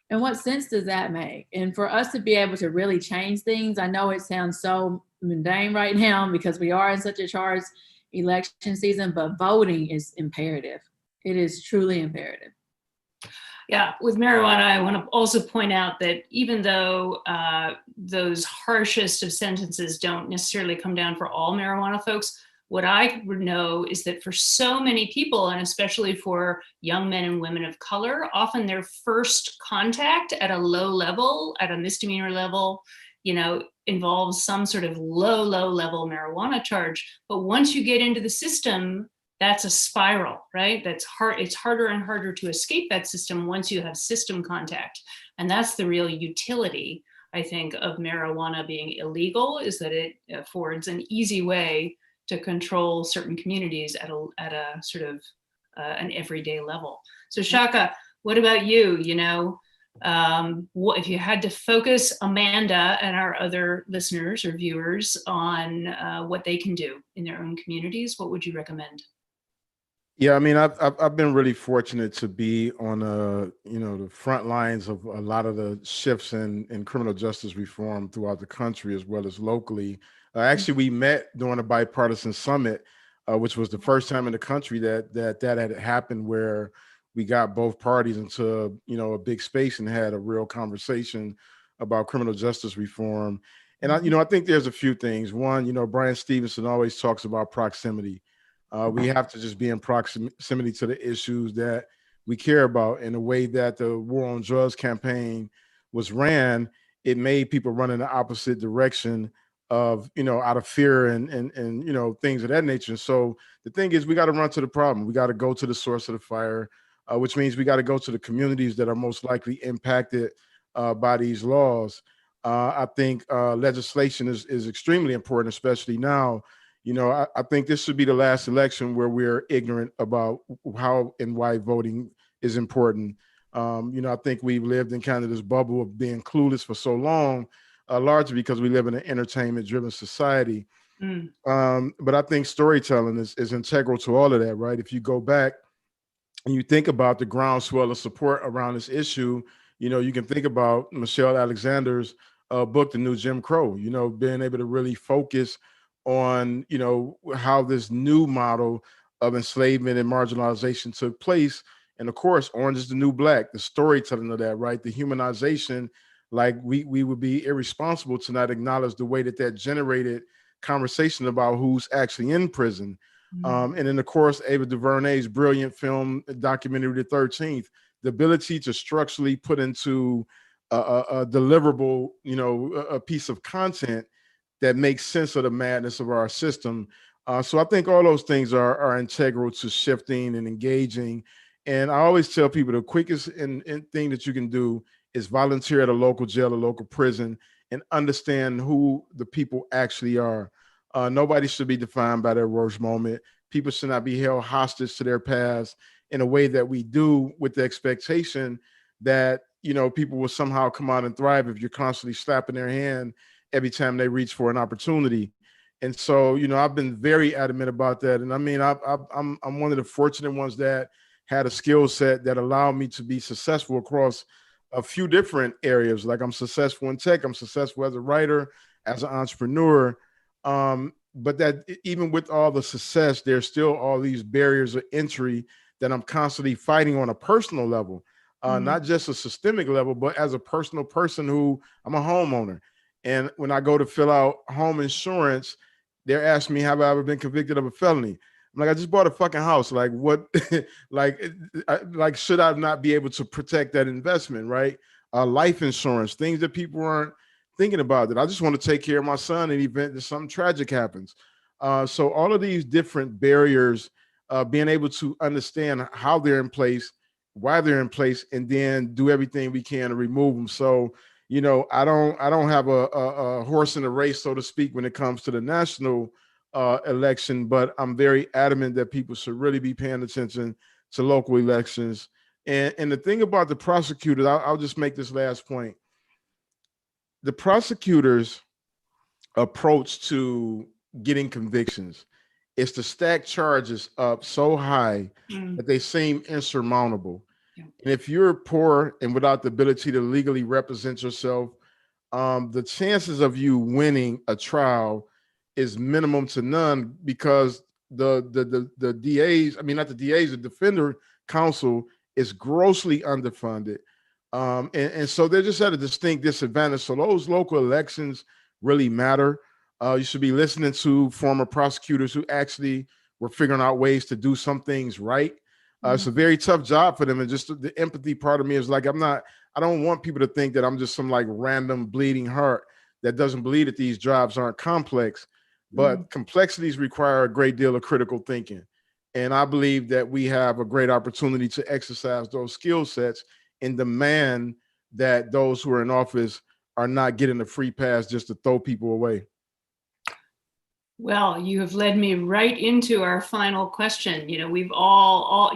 And what sense does that make? And for us to be able to really change things, I know it sounds so mundane right now because we are in such a charged election season, but voting is imperative. It is truly imperative. Yeah, with marijuana, I want to also point out that even though those harshest of sentences don't necessarily come down for all marijuana folks, what I would know is that for so many people, and especially for young men and women of color, often their first contact at a low level, at a misdemeanor level, you know, involves some sort of low level marijuana charge. But once you get into the system, that's a spiral, right? That's hard. It's harder and harder to escape that system once you have system contact. And that's the real utility, I think, of marijuana being illegal, is that it affords an easy way to control certain communities at a sort of an everyday level. So Shaka, what about you? You know, what if you had to focus Amanda and our other listeners or viewers on what they can do in their own communities, what would you recommend? Yeah, I mean, I've been really fortunate to be on the front lines of a lot of the shifts in criminal justice reform throughout the country as well as locally. Actually, we met during a bipartisan summit, which was the first time in the country that had happened, where we got both parties into a big space and had a real conversation about criminal justice reform. And I think there's a few things. One, Brian Stevenson always talks about proximity. We have to just be in proximity to the issues that we care about. And the way that the war on drugs campaign was ran, it made people run in the opposite direction of, out of fear and things of that nature. So the thing is, we got to run to the problem. We got to go to the source of the fire, which means we got to go to the communities that are most likely impacted by these laws. I think legislation is extremely important, especially now. I think this should be the last election where we're ignorant about how and why voting is important. I think we've lived in kind of this bubble of being clueless for so long, largely because we live in an entertainment-driven society. But I think storytelling is integral to all of that, right? If you go back and you think about the groundswell of support around this issue, you can think about Michelle Alexander's book, The New Jim Crow, being able to really focus on, how this new model of enslavement and marginalization took place. And of course, Orange is the New Black, the storytelling of that, right? The humanization, like we would be irresponsible to not acknowledge the way that generated conversation about who's actually in prison. And then of course, Ava DuVernay's brilliant film documentary, The 13th, the ability to structurally put into a deliverable, a piece of content that makes sense of the madness of our system. So I think all those things are integral to shifting and engaging. And I always tell people the quickest thing that you can do is volunteer at a local jail, a local prison, and understand who the people actually are. Nobody should be defined by their worst moment. People should not be held hostage to their past in a way that we do, with the expectation that, people will somehow come out and thrive if you're constantly slapping their hand every time they reach for an opportunity. And so, I've been very adamant about that. And I mean, I'm one of the fortunate ones that had a skill set that allowed me to be successful across a few different areas. Like, I'm successful in tech, I'm successful as a writer, as an entrepreneur. But that even with all the success, there's still all these barriers of entry that I'm constantly fighting on a personal level, not just a systemic level, but as a personal person who I'm a homeowner. And when I go to fill out home insurance, they're asking me, have I ever been convicted of a felony? I'm like, I just bought a fucking house. Like, what, like, should I not be able to protect that investment, right? Life insurance, things that people aren't thinking about, that I just want to take care of my son in the event that something tragic happens. So all of these different barriers, being able to understand how they're in place, why they're in place, and then do everything we can to remove them. So, I don't have a horse in the race, so to speak, when it comes to the national election, but I'm very adamant that people should really be paying attention to local elections. And the thing about the prosecutors, I'll just make this last point. The prosecutors' approach to getting convictions is to stack charges up so high that they seem insurmountable. Yeah. And if you're poor and without the ability to legally represent yourself, the chances of you winning a trial is minimum to none, because the DAs, I mean, not the DAs, the defender counsel is grossly underfunded. And so they're just at a distinct disadvantage. So those local elections really matter. You should be listening to former prosecutors who actually were figuring out ways to do some things right. It's a very tough job for them. And just the empathy part of me is like, I don't want people to think that I'm just some like random bleeding heart that doesn't believe that these jobs aren't complex, but complexities require a great deal of critical thinking. And I believe that we have a great opportunity to exercise those skill sets and demand that those who are in office are not getting a free pass just to throw people away. Well, you have led me right into our final question. We've all,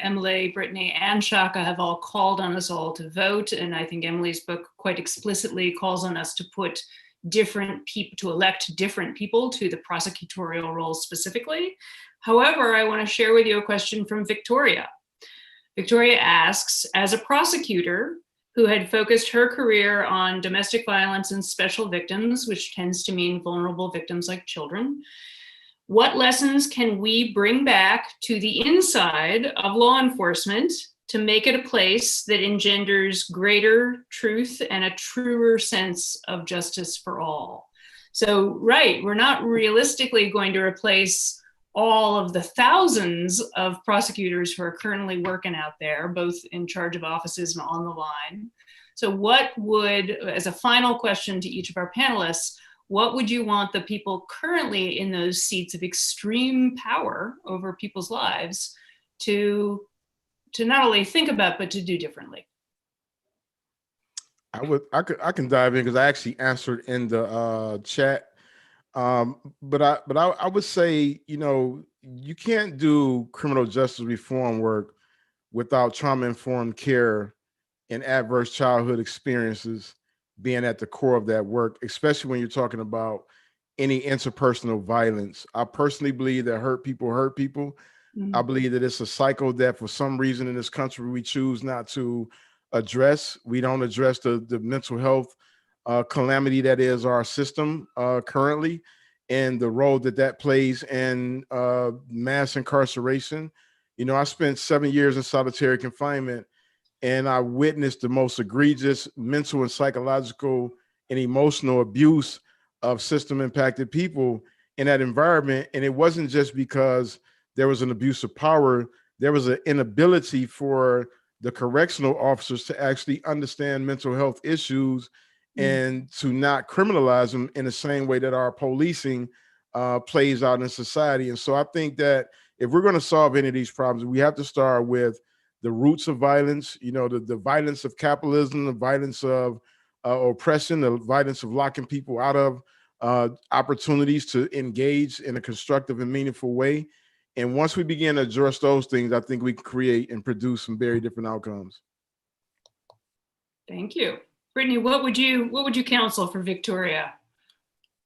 Emily, Brittany, and Shaka have all called on us all to vote. And I think Emily's book quite explicitly calls on us to put different people, to elect different people to the prosecutorial roles specifically. However, I want to share with you a question from Victoria. Victoria asks, as a prosecutor who had focused her career on domestic violence and special victims, which tends to mean vulnerable victims like children, what lessons can we bring back to the inside of law enforcement to make it a place that engenders greater truth and a truer sense of justice for all? So, right, we're not realistically going to replace all of the thousands of prosecutors who are currently working out there, both in charge of offices and on the line. So what would, as a final question to each of our panelists, what would you want the people currently in those seats of extreme power over people's lives to not only think about, but to do differently? I can dive in because I actually answered in the chat. But I would say, you can't do criminal justice reform work without trauma-informed care and adverse childhood experiences being at the core of that work, especially when you're talking about any interpersonal violence. I personally believe that hurt people hurt people. Mm-hmm. I believe that it's a cycle that for some reason in this country we choose not to address. We don't address the mental health calamity that is our system currently, and the role that plays in mass incarceration. I spent 7 years in solitary confinement, and I witnessed the most egregious mental and psychological and emotional abuse of system impacted people in that environment. And it wasn't just because there was an abuse of power, there was an inability for the correctional officers to actually understand mental health issues and to not criminalize them in the same way that our policing plays out in society. And so I think that if we're going to solve any of these problems, we have to start with the roots of violence, the violence of capitalism, the violence of oppression, the violence of locking people out of opportunities to engage in a constructive and meaningful way. And once we begin to address those things, I think we can create and produce some very different outcomes. Thank you. Brittany, what would you counsel for Victoria,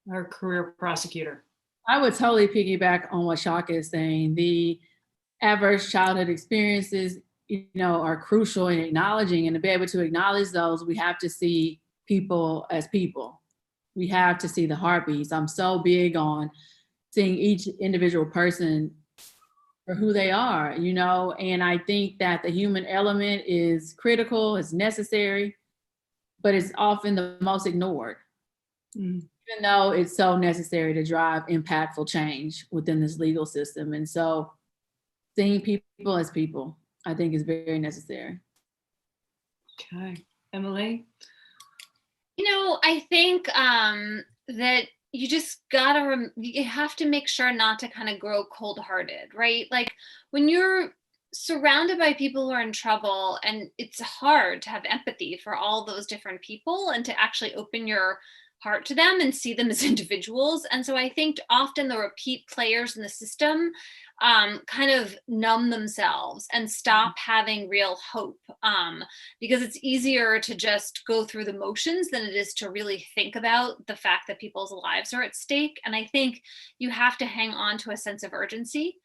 our career prosecutor? I would totally piggyback on what Shaka is saying. The adverse childhood experiences, are crucial in acknowledging, and to be able to acknowledge those, we have to see people as people. We have to see the heartbeats. I'm so big on seeing each individual person for who they are, and I think that the human element is critical, it's necessary, but it's often the most ignored, even though it's so necessary to drive impactful change within this legal system. And so seeing people as people, I think, is very necessary. Okay. Emily? I think that you just you have to make sure not to kind of grow cold-hearted, right? Like when you're surrounded by people who are in trouble, and it's hard to have empathy for all those different people and to actually open your heart to them and see them as individuals. And so I think often the repeat players in the system kind of numb themselves and stop having real hope, because it's easier to just go through the motions than it is to really think about the fact that people's lives are at stake. And I think you have to hang on to a sense of urgency,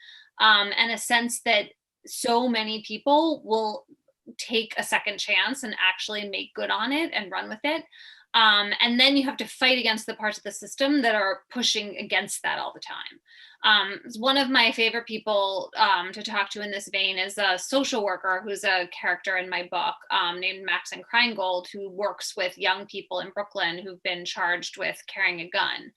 and a sense that so many people will take a second chance and actually make good on it and run with it. And then you have to fight against the parts of the system that are pushing against that all the time. One of my favorite people to talk to in this vein is a social worker who's a character in my book, named Maxine Kreingold, who works with young people in Brooklyn who've been charged with carrying a gun.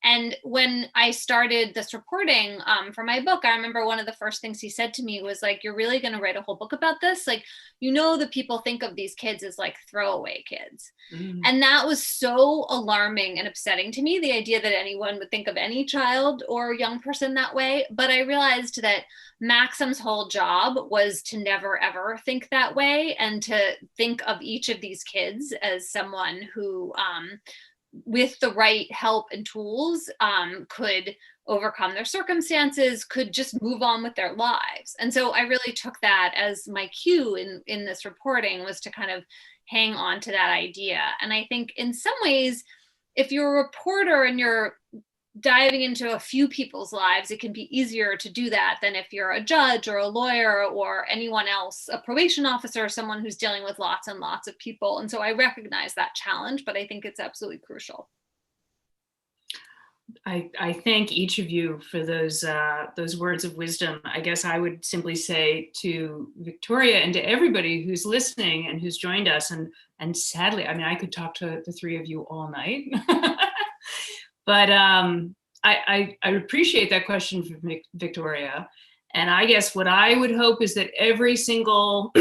And when I started this reporting for my book, I remember one of the first things he said to me was like, "You're really going to write a whole book about this? Like, that people think of these kids as like throwaway kids." And that was so alarming and upsetting to me, the idea that anyone would think of any child or young person that way. But I realized that Maxim's whole job was to never, ever think that way, and to think of each of these kids as someone who, with the right help and tools, could overcome their circumstances, could just move on with their lives. And so I really took that as my cue in this reporting, was to kind of hang on to that idea. And I think in some ways, if you're a reporter and you're diving into a few people's lives, it can be easier to do that than if you're a judge or a lawyer or anyone else, a probation officer, someone who's dealing with lots and lots of people. And so I recognize that challenge, but I think it's absolutely crucial. I thank each of you for those words of wisdom. I guess I would simply say to Victoria and to everybody who's listening and who's joined us, and sadly, I mean, I could talk to the three of you all night, but I appreciate that question from Victoria. And I guess what I would hope is that every single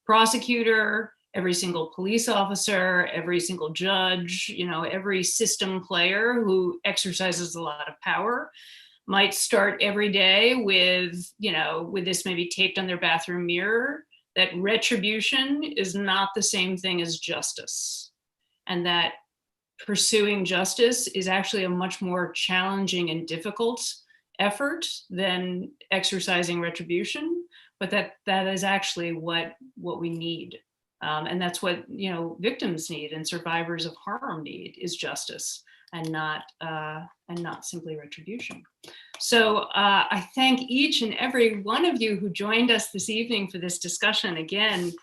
prosecutor, every single police officer, every single judge, every system player who exercises a lot of power might start every day with this maybe taped on their bathroom mirror, that retribution is not the same thing as justice. And that pursuing justice is actually a much more challenging and difficult effort than exercising retribution, but that is actually what we need. And that's what victims need and survivors of harm need, is justice, and not simply retribution. So I thank each and every one of you who joined us this evening for this discussion. Again,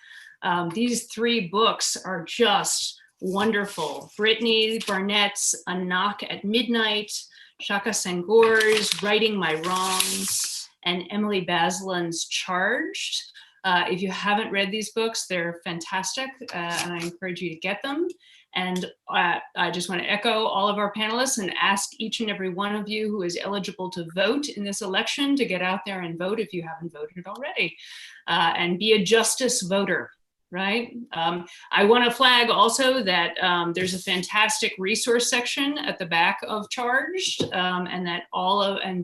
these 3 books are just wonderful. Brittany Barnett's A Knock at Midnight, Shaka Senghor's Righting My Wrongs, and Emily Baslin's Charged. If you haven't read these books, they're fantastic, and I encourage you to get them. And I just want to echo all of our panelists and ask each and every one of you who is eligible to vote in this election to get out there and vote if you haven't voted already, and be a justice voter. Right. I want to flag also that there's a fantastic resource section at the back of Charged, and that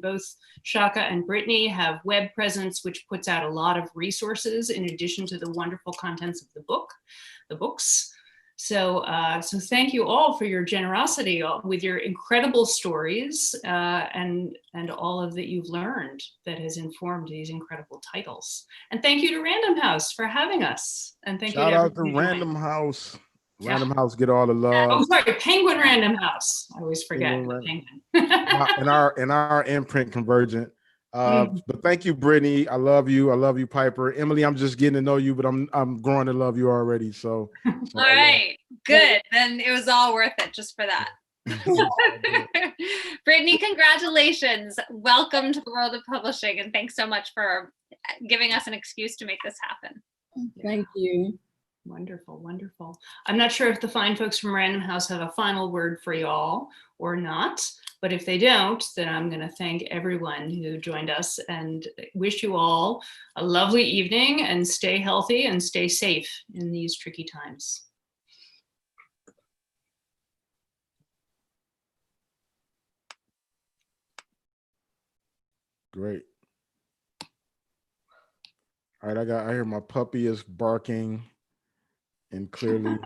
both Shaka and Brittany have web presence, which puts out a lot of resources in addition to the wonderful contents of the books. So thank you all for your generosity with your incredible stories, and all of that you've learned that has informed these incredible titles. And thank you to Random House for having us. And thank you Shout out to Random House. Random House get all the love. Oh, sorry, Penguin Random House. I always forget the Penguin. in our imprint Convergent. But thank you, Brittany. I love you, Piper. Emily, I'm just getting to know you, but I'm growing to love you already. So all right, good. Then it was all worth it just for that. Brittany, congratulations. Welcome to the world of publishing, and thanks so much for giving us an excuse to make this happen. Thank you. Wonderful, wonderful. I'm not sure if the fine folks from Random House have a final word for y'all or not, but if they don't, then I'm going to thank everyone who joined us and wish you all a lovely evening, and stay healthy and stay safe in these tricky times. Great. All right, I hear my puppy is barking and clearly